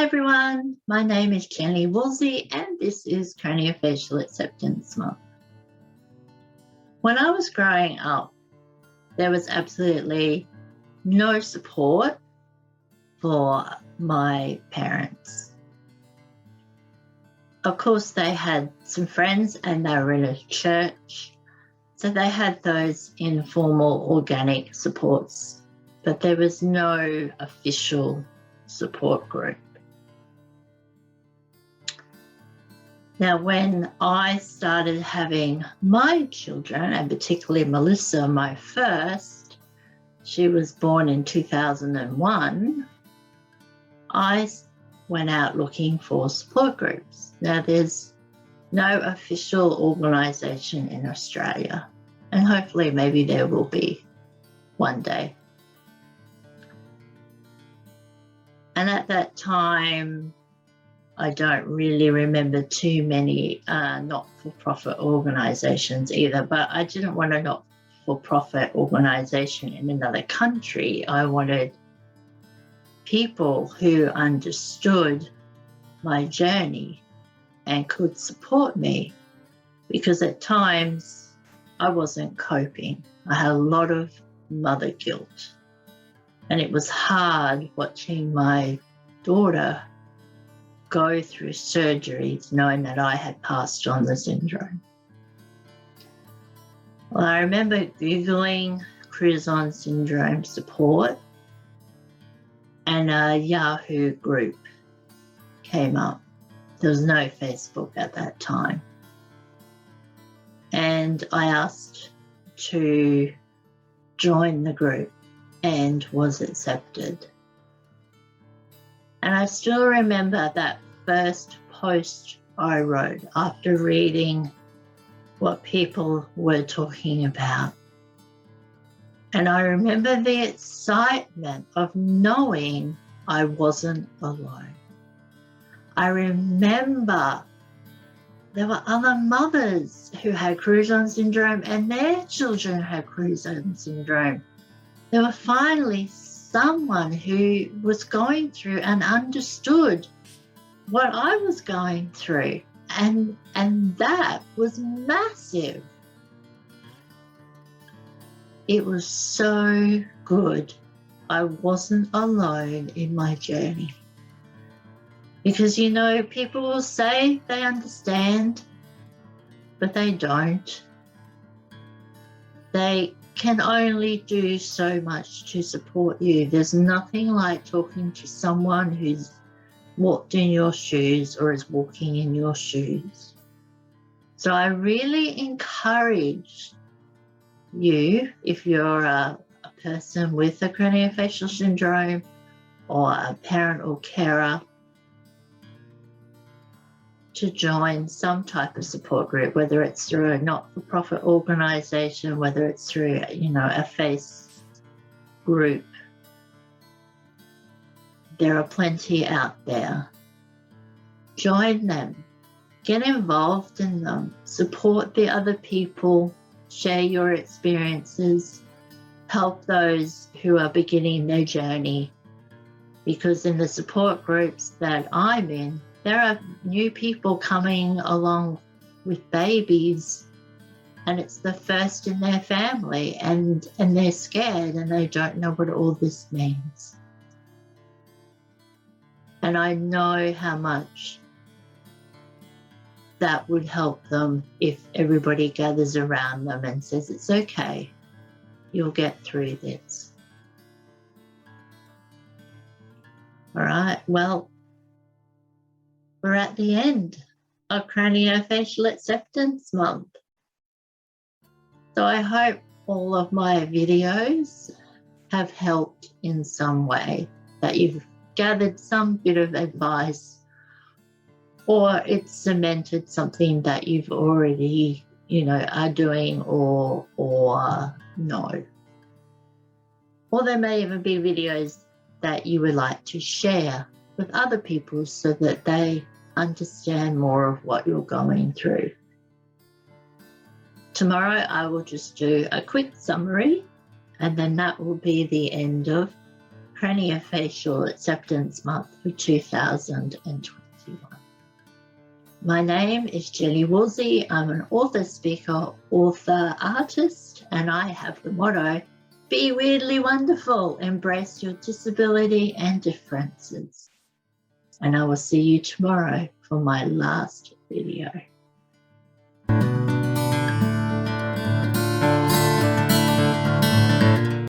everyone, my name is Jenny Woolsey and this is Craniofacial Acceptance Month. When I was growing up, there was absolutely no support for my parents. Of course, they had some friends and they were in a church, so they had those informal organic supports, but there was no official support group. Now, when I started having my children, and particularly Melissa, my first, she was born in 2001, I went out looking for support groups. Now, there's no official organisation in Australia, and hopefully maybe there will be one day. And at that time, I don't really remember too many not-for-profit organisations either, but I didn't want a not-for-profit organisation in another country. I wanted people who understood my journey and could support me, because at times I wasn't coping. I had a lot of mother guilt, and it was hard watching my daughter go through surgeries knowing that I had passed on the syndrome. Well, I remember Googling Crouzon syndrome support, and a Yahoo group came up. There was no Facebook at that time. And I asked to join the group and was accepted. And I still remember that first post I wrote after reading what people were talking about. And I remember the excitement of knowing I wasn't alone. I remember there were other mothers who had Crouzon syndrome and their children had Crouzon syndrome. There were finally someone who was going through and understood what I was going through, and that was massive. It was so good. I wasn't alone in my journey. Because, you know, people will say they understand, but they don't. They can only do so much to support you. There's nothing like talking to someone who's walked in your shoes or is walking in your shoes. So I really encourage you, if you're a person with a craniofacial syndrome or a parent or carer, to join some type of support group, whether it's through a not-for-profit organisation, whether it's through, a face group. There are plenty out there. Join them. Get involved in them. Support the other people. Share your experiences. Help those who are beginning their journey. Because in the support groups that I'm in, there are new people coming along with babies, and it's the first in their family, and they're scared and they don't know what all this means. And I know how much that would help them if everybody gathers around them and says, it's okay, you'll get through this. All right, well, we're at the end of Craniofacial Acceptance Month. So I hope all of my videos have helped in some way, that you've gathered some bit of advice, or it's cemented something that you've already, are doing or know. Or there may even be videos that you would like to share with other people so that they understand more of what you're going through. Tomorrow I will just do a quick summary, and then that will be the end of Craniofacial Acceptance Month for 2021. My name is Jenny Woolsey. I'm an author, speaker, author, artist, and I have the motto, be weirdly wonderful, embrace your disability and differences. And I will see you tomorrow for my last video.